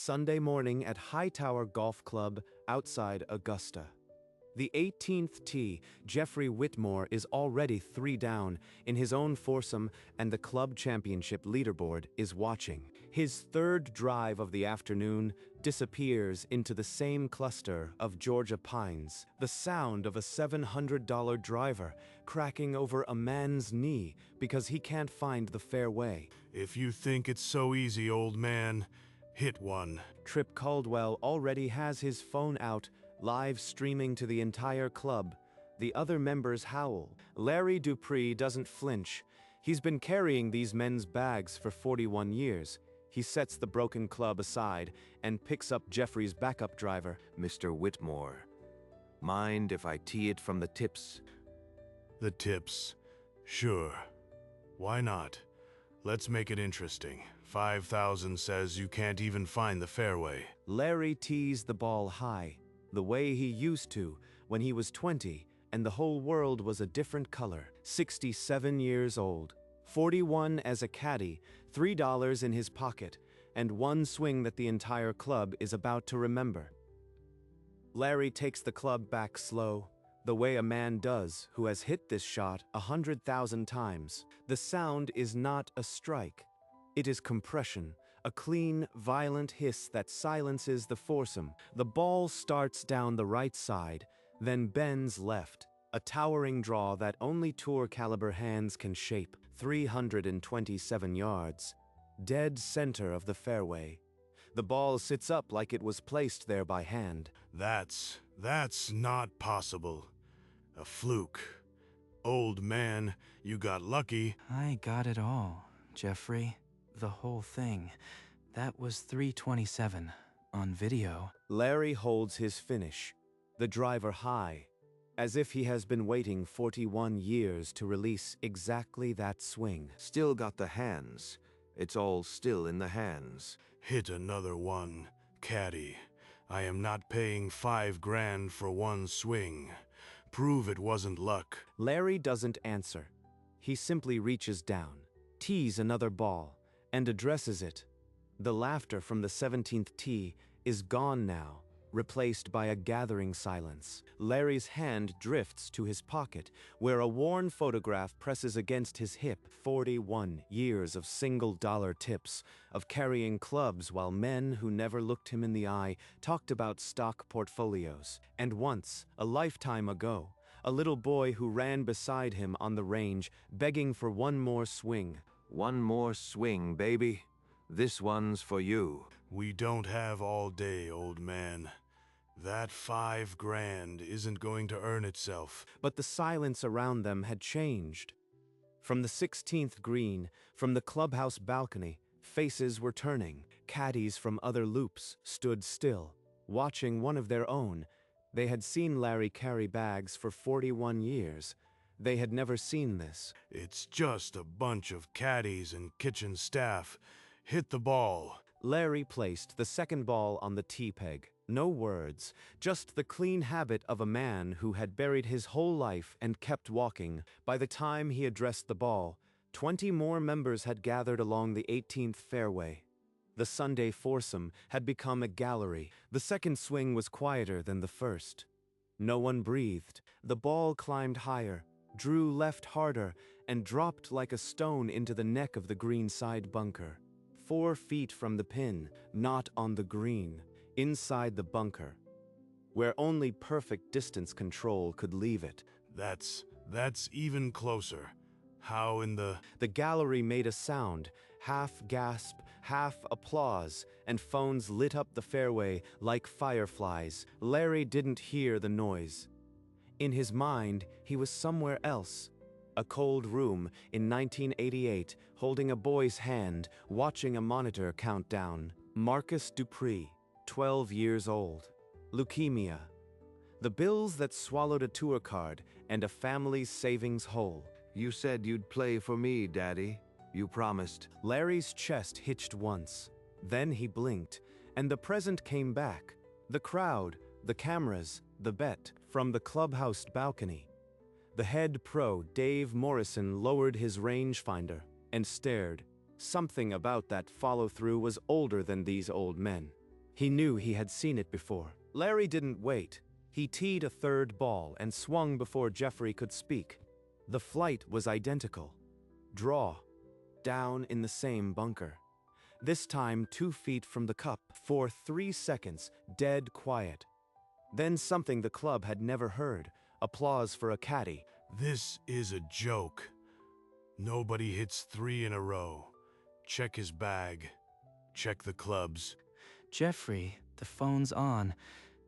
Sunday morning at Hightower Golf Club outside Augusta. The 18th tee, Jeffrey Whitmore is already 3 down in his own foursome, and the club championship leaderboard is watching. His third drive of the afternoon disappears into the same cluster of Georgia pines, the sound of a $700 driver cracking over a man's knee because he can't find the fairway. If you think it's so easy, old man, hit one. Trip Caldwell already has his phone out, live streaming to the entire club. The other members howl. Larry Dupree doesn't flinch. He's been carrying these men's bags for 41 years. He sets the broken club aside and picks up Jeffrey's backup driver. Mr. Whitmore, mind if I tee it from the tips? The tips. Sure. Why not? Let's make it interesting. 5,000 says you can't even find the fairway. Larry tees the ball high, the way he used to when he was 20 and the whole world was a different color. 67 years old, 41 as a caddy, $3 in his pocket, and one swing that the entire club is about to remember. Larry takes the club back slow, the way a man does who has hit this shot 100,000 times. The sound is not a strike. It is compression, a clean, violent hiss that silences the foursome. The ball starts down the right side, then bends left, a towering draw that only tour-caliber hands can shape. 327 yards, dead center of the fairway. The ball sits up like it was placed there by hand. That's not possible. A fluke. Old man, you got lucky. I got it all, Jeffrey. The whole thing. That was 327 on video. Larry holds his finish, the driver high, as if he has been waiting 41 years to release exactly that swing. Still got the hands. It's all still in the hands. Hit another one, Caddie. I am not paying 5 grand for one swing. Prove it wasn't luck. Larry doesn't answer. He simply reaches down, tees another ball, and addresses it. The laughter from the 17th tee is gone now, replaced by a gathering silence. Larry's hand drifts to his pocket, where a worn photograph presses against his hip. 41 years of $1 tips, of carrying clubs while men who never looked him in the eye talked about stock portfolios. And once, a lifetime ago, a little boy who ran beside him on the range, begging for one more swing. One more swing, baby. This one's for you. We don't have all day, old man. That 5 grand isn't going to earn itself. But the silence around them had changed. From the 16th green, from the clubhouse balcony, faces were turning. Caddies from other loops stood still, watching one of their own. They had seen Larry carry bags for 41 years. They had never seen this. It's just a bunch of caddies and kitchen staff. Hit the ball. Larry placed the second ball on the tee peg. No words, just the clean habit of a man who had buried his whole life and kept walking. By the time he addressed the ball, 20 more members had gathered along the 18th fairway. The Sunday foursome had become a gallery. The second swing was quieter than the first. No one breathed. The ball climbed higher, drew left harder, and dropped like a stone into the neck of the green side bunker. 4 feet from the pin, not on the green, inside the bunker, where only perfect distance control could leave it. That's even closer. How in the... The gallery made a sound, half gasp, half applause, and phones lit up the fairway like fireflies. Larry didn't hear the noise. In his mind, he was somewhere else. A cold room in 1988, holding a boy's hand, watching a monitor count down. Marcus Dupree, 12 years old. Leukemia. The bills that swallowed a tour card and a family's savings whole. You said you'd play for me, Daddy. You promised. Larry's chest hitched once. Then he blinked, and the present came back. The crowd, the cameras, the bet. From the clubhouse balcony, the head pro, Dave Morrison, lowered his rangefinder and stared. Something about that follow-through was older than these old men. He knew he had seen it before. Larry didn't wait. He teed a third ball and swung before Jeffrey could speak. The flight was identical. Draw. Down in the same bunker. This time 2 feet from the cup. For 3 seconds, dead quiet. Then something the club had never heard. Applause for a caddy. This is a joke. Nobody hits 3 in a row. Check his bag. Check the clubs. Jeffrey, the phone's on.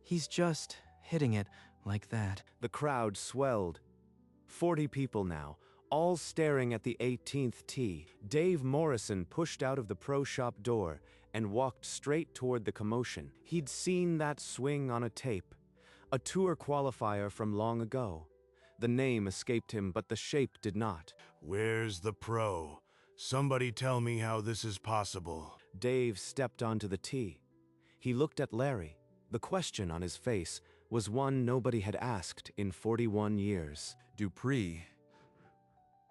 He's just hitting it like that. The crowd swelled. 40 people now, all staring at the 18th tee. Dave Morrison pushed out of the pro shop door and walked straight toward the commotion. He'd seen that swing on a tape. A tour qualifier from long ago. The name escaped him, but the shape did not. Where's the pro? Somebody tell me how this is possible. Dave stepped onto the tee. He looked at Larry. The question on his face was one nobody had asked in 41 years. Dupree.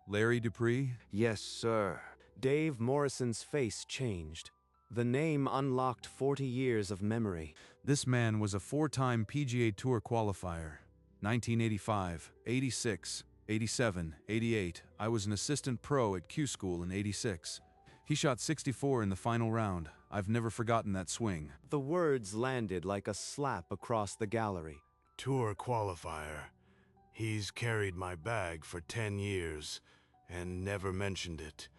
Larry Dupree? Yes, sir. Dave Morrison's face changed. The name unlocked 40 years of memory. This man was a 4-time PGA Tour qualifier. 1985, 86, 87, 88. I was an assistant pro at Q School in 86. He shot 64 in the final round. I've never forgotten that swing. The words landed like a slap across the gallery. Tour qualifier. He's carried my bag for 10 years and never mentioned it.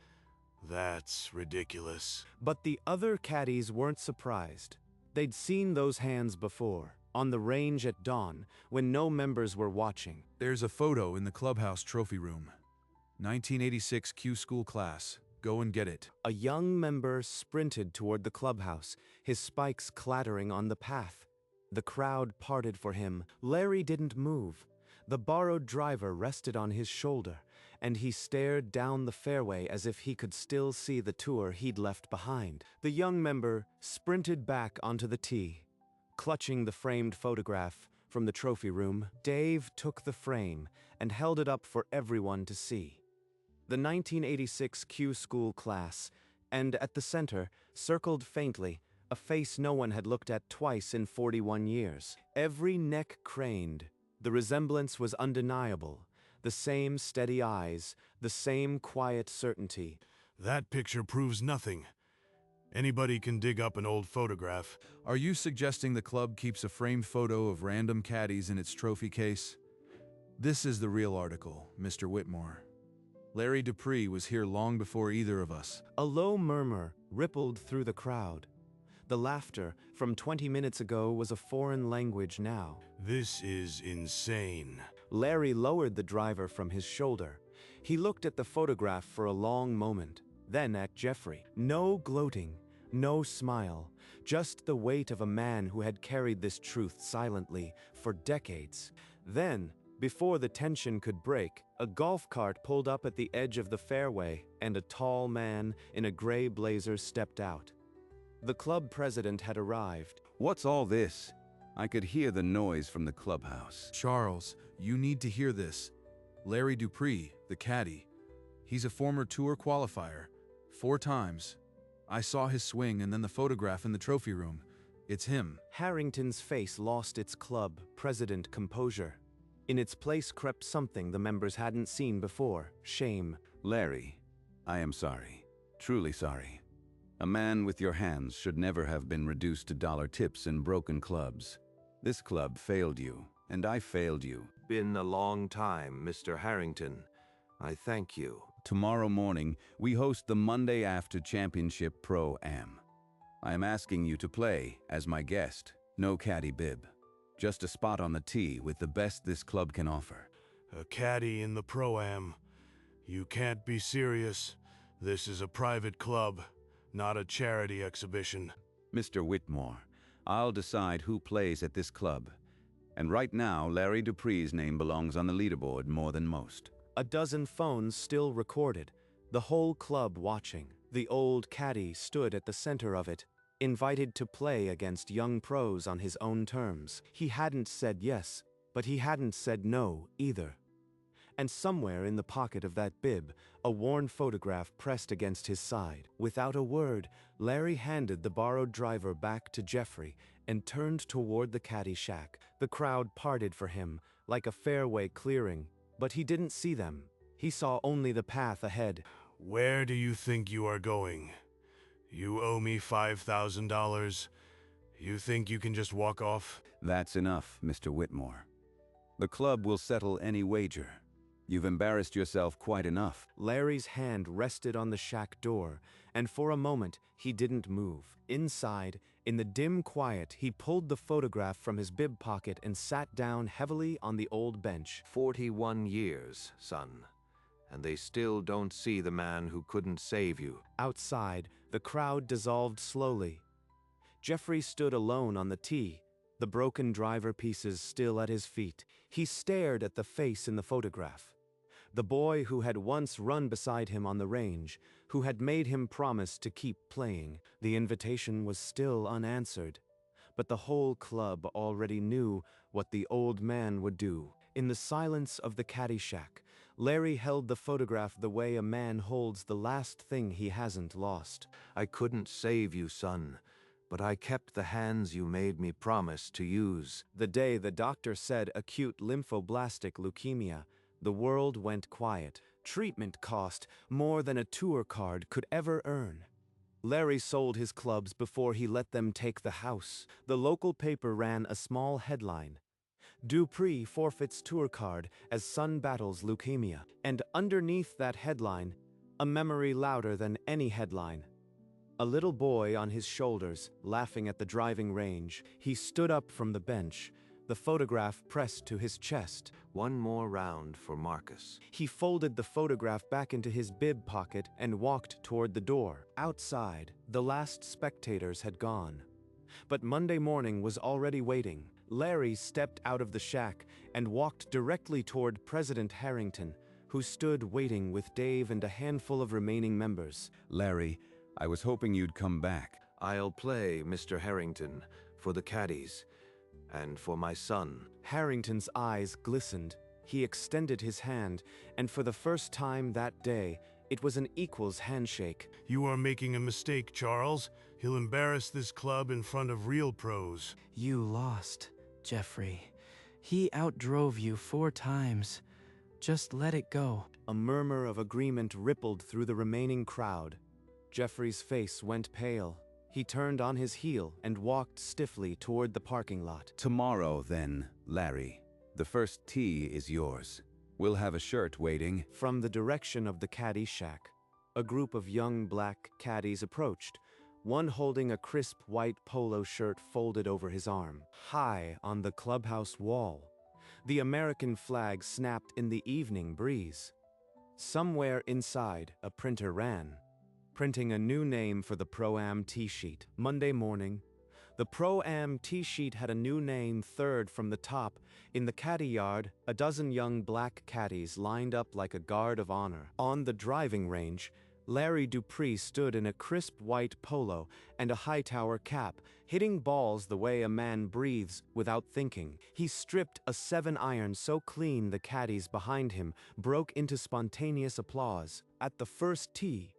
That's ridiculous. But the other caddies weren't surprised. They'd seen those hands before, on the range at dawn, when no members were watching. There's a photo in the clubhouse trophy room. 1986 Q School class. Go and get it. A young member sprinted toward the clubhouse, his spikes clattering on the path. The crowd parted for him. Larry didn't move. The borrowed driver rested on his shoulder, and he stared down the fairway as if he could still see the tour he'd left behind. The young member sprinted back onto the tee. Clutching the framed photograph from the trophy room, Dave took the frame and held it up for everyone to see. The 1986 Q School class, and at the center, circled faintly, a face no one had looked at twice in 41 years. Every neck craned. The resemblance was undeniable. The same steady eyes, the same quiet certainty. That picture proves nothing. Anybody can dig up an old photograph. Are you suggesting the club keeps a framed photo of random caddies in its trophy case? This is the real article, Mr. Whitmore. Larry Dupree was here long before either of us. A low murmur rippled through the crowd. The laughter from 20 minutes ago was a foreign language now. This is insane. Larry lowered the driver from his shoulder. He looked at the photograph for a long moment, then at Jeffrey. No gloating, no smile, just the weight of a man who had carried this truth silently for decades. Then, before the tension could break, a golf cart pulled up at the edge of the fairway, and a tall man in a gray blazer stepped out. The club president had arrived. What's all this? I could hear the noise from the clubhouse. Charles, you need to hear this. Larry Dupree, the caddy. He's a former tour qualifier. 4 times. I saw his swing and then the photograph in the trophy room. It's him. Harrington's face lost its club president composure. In its place crept something the members hadn't seen before: shame. Larry, I am sorry. Truly sorry. A man with your hands should never have been reduced to dollar tips and broken clubs. This club failed you, and I failed you. Been a long time, Mr. Harrington. I thank you. Tomorrow morning, we host the Monday After Championship Pro-Am. I am asking you to play as my guest. No caddy bib. Just a spot on the tee with the best this club can offer. A caddy in the Pro-Am. You can't be serious. This is a private club, not a charity exhibition. Mr. Whitmore, I'll decide who plays at this club. And right now, Larry Dupree's name belongs on the leaderboard more than most. A dozen phones still recorded, the whole club watching. The old caddy stood at the center of it, invited to play against young pros on his own terms. He hadn't said yes, but he hadn't said no either. and somewhere in the pocket of that bib, a worn photograph pressed against his side. Without a word, Larry handed the borrowed driver back to Jeffrey and turned toward the Caddie shack. The crowd parted for him, like a fairway clearing, but he didn't see them. He saw only the path ahead. Where do you think you are going? You owe me $5,000. You think you can just walk off? That's enough, Mr. Whitmore. The club will settle any wager. You've embarrassed yourself quite enough. Larry's hand rested on the shack door, and for a moment he didn't move. Inside, in the dim quiet, he pulled the photograph from his bib pocket and sat down heavily on the old bench. 41 years, son, and they still don't see the man who couldn't save you. Outside, the crowd dissolved slowly. Jeffrey stood alone on the tee, the broken driver pieces still at his feet. He stared at the face in the photograph. The boy who had once run beside him on the range, who had made him promise to keep playing. The invitation was still unanswered, but the whole club already knew what the old man would do. In the silence of the Caddie shack, Larry held the photograph the way a man holds the last thing he hasn't lost. I couldn't save you, son, but I kept the hands you made me promise to use. The day the doctor said acute lymphoblastic leukemia, the world went quiet. Treatment cost more than a tour card could ever earn. Larry sold his clubs before he let them take the house. The local paper ran a small headline: Dupree forfeits tour card as son battles leukemia. And underneath that headline, a memory louder than any headline. A little boy on his shoulders, laughing at the driving range. He stood up from the bench, the photograph pressed to his chest. One more round for Marcus. He folded the photograph back into his bib pocket and walked toward the door. Outside, the last spectators had gone. But Monday morning was already waiting. Larry stepped out of the shack and walked directly toward President Harrington, who stood waiting with Dave and a handful of remaining members. Larry, I was hoping you'd come back. I'll play, Mr. Harrington, for the Caddies and for my son. Harrington's eyes glistened. He extended his hand, and for the first time that day, it was an equal's handshake. You are making a mistake, Charles. He'll embarrass this club in front of real pros. You lost, Jeffrey. He outdrove you 4 times. Just let it go. A murmur of agreement rippled through the remaining crowd. Jeffrey's face went pale. He turned on his heel and walked stiffly toward the parking lot. Tomorrow, then, Larry. The first tee is yours. We'll have a shirt waiting. From the direction of the Caddie shack, a group of young black caddies approached, one holding a crisp white polo shirt folded over his arm. High on the clubhouse wall, the American flag snapped in the evening breeze. Somewhere inside, a printer ran, printing a new name for the Pro-Am tee-sheet. Monday morning, the Pro-Am tee-sheet had a new name third from the top. In the caddy yard, a dozen young black caddies lined up like a guard of honor. On the driving range, Larry Dupree stood in a crisp white polo and a Hightower cap, hitting balls the way a man breathes without thinking. He stripped a 7-iron so clean the caddies behind him broke into spontaneous applause. At the first tee,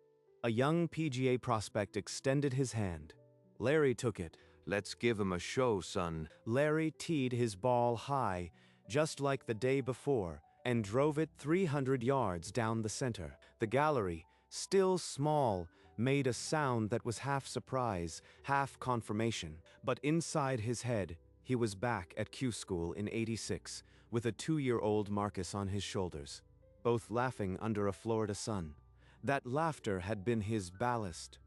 a young PGA prospect extended his hand. Larry took it. Let's give him a show, son. Larry teed his ball high, just like the day before, and drove it 300 yards down the center. The gallery, still small, made a sound that was half surprise, half confirmation. But inside his head, he was back at Q School in '86, with a 2-year-old Marcus on his shoulders, both laughing under a Florida sun. That laughter had been his ballast,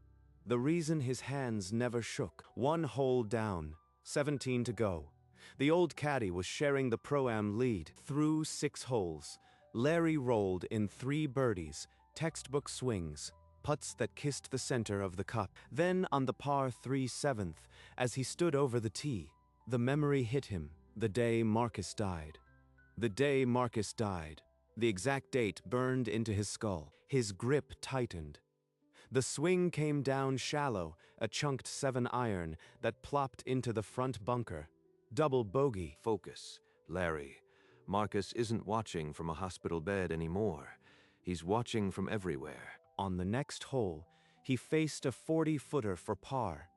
the reason his hands never shook. 1 hole down, 17 to go. The old caddy was sharing the Pro-Am lead. Through 6 holes, Larry rolled in 3 birdies, textbook swings, putts that kissed the center of the cup. Then on the par 3 7th, as he stood over the tee, the memory hit him. The day Marcus died. The day Marcus died. The exact date burned into his skull. His grip tightened. The swing came down shallow, a chunked 7-iron that plopped into the front bunker. Double bogey. Focus, Larry. Marcus isn't watching from a hospital bed anymore. He's watching from everywhere. On the next hole, he faced a 40-footer for par.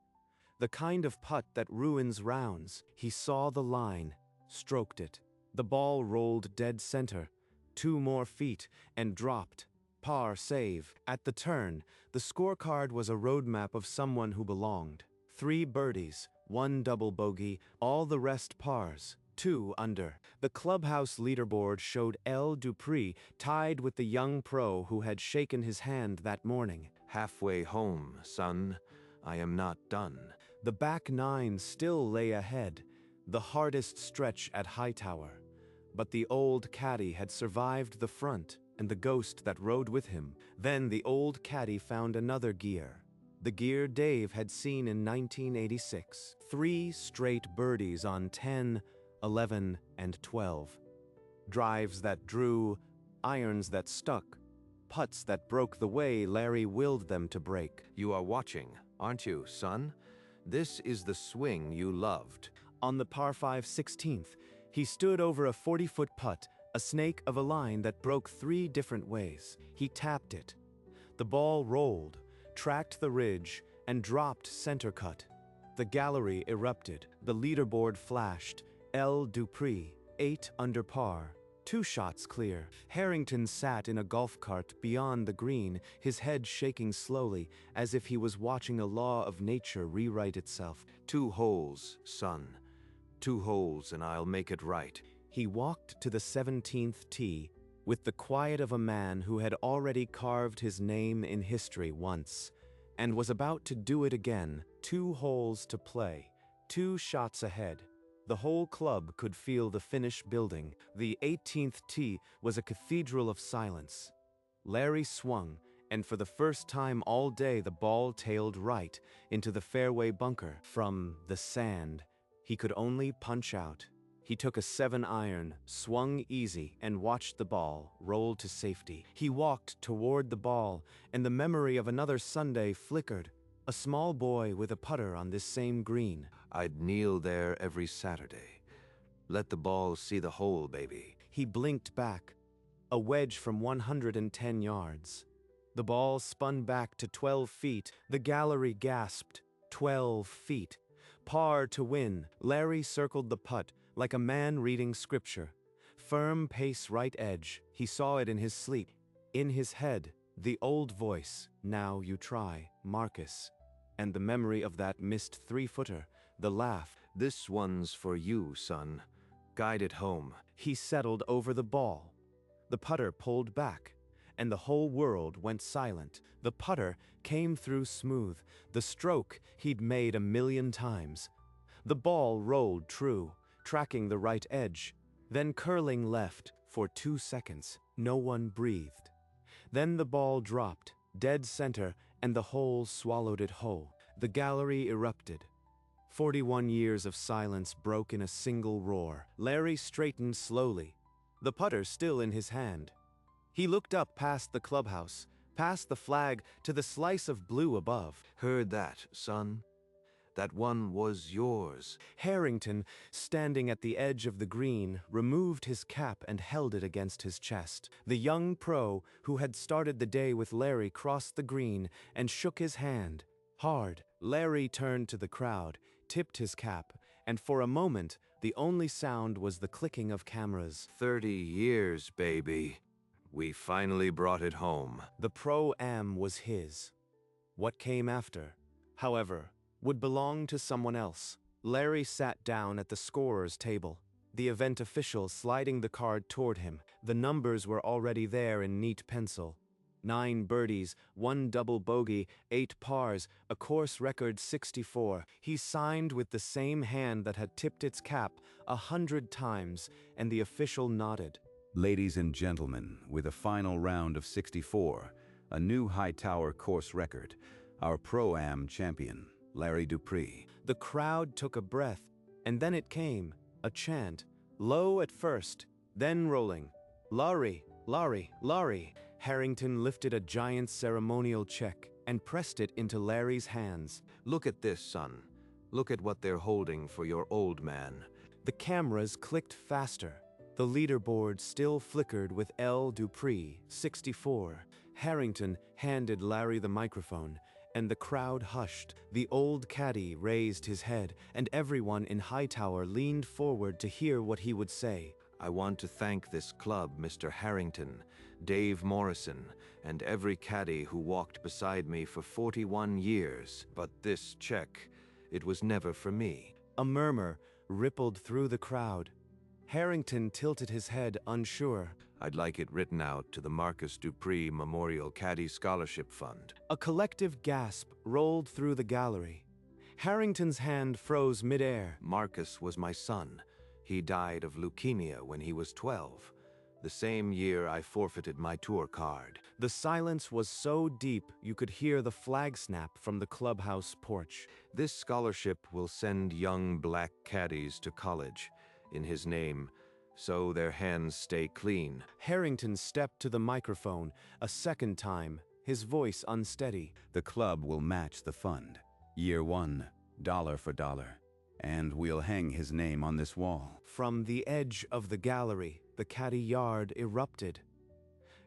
The kind of putt that ruins rounds. He saw the line, stroked it. The ball rolled dead center, 2 more feet, and dropped. Par save. At the turn, the scorecard was a roadmap of someone who belonged. 3 birdies, 1 double bogey, all the rest pars, 2 under. The clubhouse leaderboard showed L. Dupree tied with the young pro who had shaken his hand that morning. Halfway home, son. I am not done. The back 9 still lay ahead, the hardest stretch at Hightower. But the old caddy had survived the front and the ghost that rode with him. Then the old caddy found another gear. The gear Dave had seen in 1986. 3 straight birdies on 10, 11, and 12. Drives that drew, irons that stuck, putts that broke the way Larry willed them to break. You are watching, aren't you, son? This is the swing you loved. On the par 5 16th, he stood over a 40-foot putt, a snake of a line that broke 3 different ways. He tapped it. The ball rolled, tracked the ridge, and dropped center cut. The gallery erupted. The leaderboard flashed. L. Dupree, 8 under par, 2 shots clear. Harrington sat in a golf cart beyond the green, his head shaking slowly, as if he was watching a law of nature rewrite itself. 2 holes, son. 2 holes and I'll make it right. He walked to the 17th tee with the quiet of a man who had already carved his name in history once, and was about to do it again. 2 holes to play, 2 shots ahead. The whole club could feel the finish building. The 18th tee was a cathedral of silence. Larry swung, and for the first time all day the ball tailed right into the fairway bunker. From the sand, he could only punch out. He took a 7-iron, swung easy, and watched the ball roll to safety. He walked toward the ball, and the memory of another Sunday flickered. A small boy with a putter on this same green. I'd kneel there every Saturday. Let the ball see the hole, baby. He blinked back. A wedge from 110 yards. The ball spun back to 12 feet. The gallery gasped. 12 feet. Par to win. Larry circled the putt like a man reading scripture. Firm pace right edge. He saw it in his sleep. In his head, the old voice, "Now you try, Marcus." And the memory of that missed 3-footer, the laugh. This one's for you, son. Guide it home. He settled over the ball. The putter pulled back, and the whole world went silent. The putter came through smooth, the stroke he'd made 1,000,000 times. The ball rolled true, tracking the right edge, then curling left for 2 seconds. No one breathed. Then the ball dropped, dead center, and the hole swallowed it whole. The gallery erupted. 41 years of silence broke in a single roar. Larry straightened slowly, the putter still in his hand. He looked up past the clubhouse, past the flag, to the slice of blue above. Heard that, son? That one was yours. Harrington, standing at the edge of the green, removed his cap and held it against his chest. The young pro who had started the day with Larry crossed the green and shook his hand. Hard. Larry turned to the crowd, tipped his cap, and for a moment, the only sound was the clicking of cameras. 30 years, baby. We finally brought it home. The Pro-Am was his. What came after, however, would belong to someone else. Larry sat down at the scorer's table, the event official sliding the card toward him. The numbers were already there in neat pencil. 9 birdies, 1 double bogey, 8 pars, a course record 64. He signed with the same hand that had tipped its cap 100 times, and the official nodded. Ladies and gentlemen, with a final round of 64, a new Hightower course record, our Pro-Am champion, Larry Dupree. The crowd took a breath, and then it came, a chant, low at first, then rolling. Larry, Larry, Larry. Harrington lifted a giant ceremonial check and pressed it into Larry's hands. Look at this, son. Look at what they're holding for your old man. The cameras clicked faster. The leaderboard still flickered with L. Dupree, 64. Harrington handed Larry the microphone, and the crowd hushed. The old caddy raised his head, and everyone in Hightower leaned forward to hear what he would say. I want to thank this club, Mr. Harrington, Dave Morrison, and every caddy who walked beside me for 41 years. But this check, it was never for me. A murmur rippled through the crowd. Harrington tilted his head, unsure. I'd like it written out to the Marcus Dupree Memorial Caddie Scholarship Fund. A collective gasp rolled through the gallery. Harrington's hand froze midair. Marcus was my son. He died of leukemia when he was 12. The same year I forfeited my tour card. The silence was so deep you could hear the flag snap from the clubhouse porch. This scholarship will send young black caddies to college in his name, so their hands stay clean. Harrington stepped to the microphone a second time, his voice unsteady. The club will match the fund. Year 1, dollar for dollar. And we'll hang his name on this wall. From the edge of the gallery, the caddy yard erupted.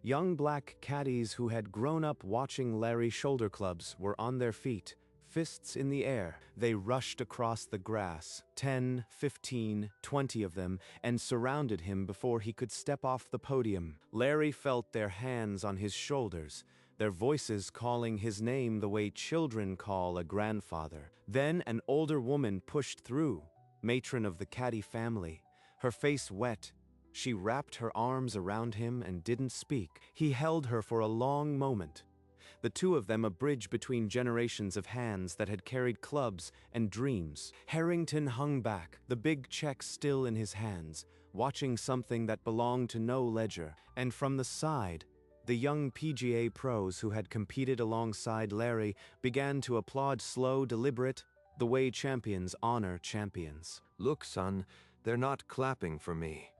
Young black caddies who had grown up watching Larry shoulder clubs were on their feet, fists in the air. They rushed across the grass, 10, 15, 20 of them, and surrounded him before he could step off the podium. Larry felt their hands on his shoulders, their voices calling his name the way children call a grandfather. Then an older woman pushed through, matron of the caddy family, her face wet. She wrapped her arms around him and didn't speak. He held her for a long moment. The two of them a bridge between generations of hands that had carried clubs and dreams. Harrington hung back, the big check still in his hands, watching something that belonged to no ledger. And from the side, the young PGA pros who had competed alongside Larry began to applaud slow, deliberate, the way champions honor champions. Look, son, they're not clapping for me.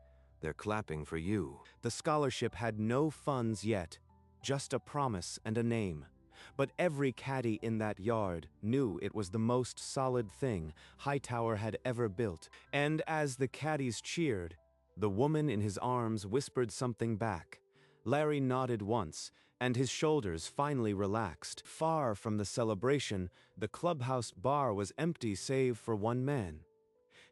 They're clapping for you. The scholarship had no funds yet, just a promise and a name. But every caddy in that yard knew it was the most solid thing Hightower had ever built. And as the caddies cheered, the woman in his arms whispered something back. Larry nodded once, and his shoulders finally relaxed. Far from the celebration, the clubhouse bar was empty save for one man.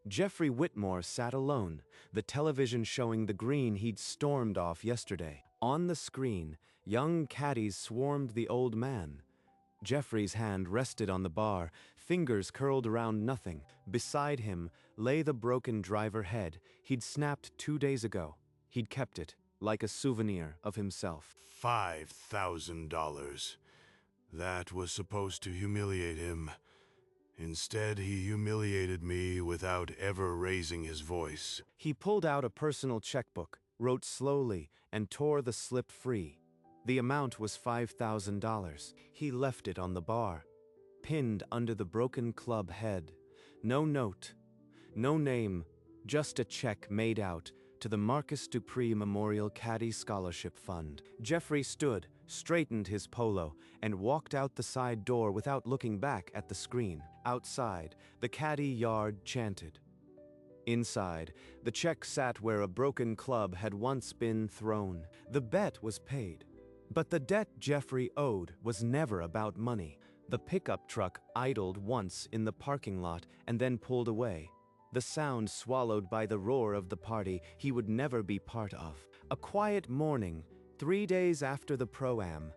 Jeffrey Whitmore sat alone, the television showing the green he'd stormed off yesterday. On the screen, young caddies swarmed the old man. Jeffrey's hand rested on the bar, fingers curled around nothing. Beside him lay the broken driver head he'd snapped 2 days ago. He'd kept it, like a souvenir of himself. $5,000. That was supposed to humiliate him. Instead, he humiliated me without ever raising his voice. He pulled out a personal checkbook, wrote slowly, and tore the slip free. The amount was $5,000. He left it on the bar, pinned under the broken club head. No note, no name, just a check made out to the Marcus Dupree Memorial Caddie Scholarship Fund. Jeffrey stood, straightened his polo, and walked out the side door without looking back at the screen. Outside, the caddy yard chanted. Inside, the check sat where a broken club had once been thrown. The bet was paid. But the debt Jeffrey owed was never about money. The pickup truck idled once in the parking lot and then pulled away, the sound swallowed by the roar of the party he would never be part of. A quiet morning, 3 days after the Pro-Am,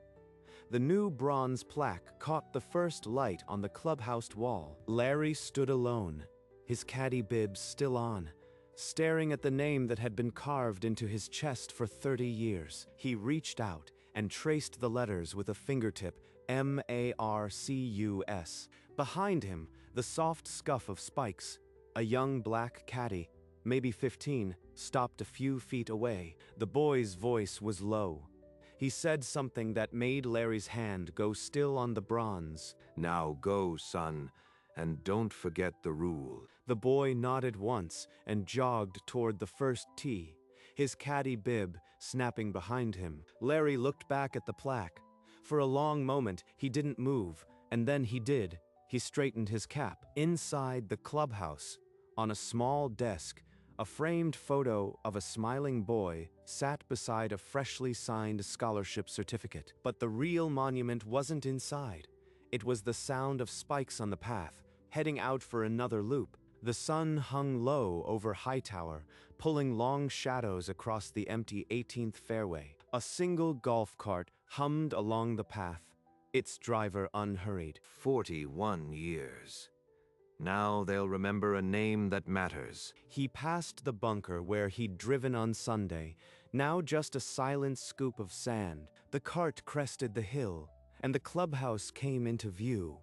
the new bronze plaque caught the first light on the clubhouse wall. Larry stood alone, his caddy bibs still on, staring at the name that had been carved into his chest for 30 years. He reached out and traced the letters with a fingertip, M-A-R-C-U-S. Behind him, the soft scuff of spikes. A young black caddy, maybe 15, stopped a few feet away. The boy's voice was low. He said something that made Larry's hand go still on the bronze. Now go, son, and don't forget the rule. The boy nodded once and jogged toward the first tee, his caddy bib snapping behind him. Larry looked back at the plaque. For a long moment, he didn't move, and then he did. He straightened his cap. Inside the clubhouse, on a small desk, A framed photo of a smiling boy sat beside a freshly signed scholarship certificate. But the real monument wasn't inside. It was the sound of spikes on the path, heading out for another loop. The sun hung low over Hightower, pulling long shadows across the empty 18th fairway. A single golf cart hummed along the path, its driver unhurried. 41 years. Now they'll remember a name that matters. He passed the bunker where he'd driven on Sunday, now just a silent scoop of sand. The cart crested the hill, and the clubhouse came into view,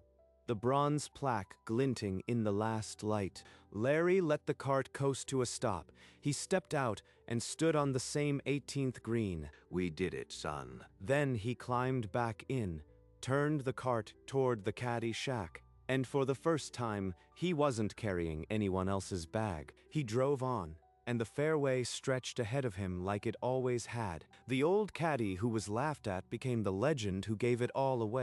the bronze plaque glinting in the last light. Larry let the cart coast to a stop. He stepped out and stood on the same 18th green. We did it, son. Then he climbed back in, turned the cart toward the Caddie shack. And for the first time, he wasn't carrying anyone else's bag. He drove on, and the fairway stretched ahead of him like it always had. The old Caddie who was laughed at became the legend who gave it all away.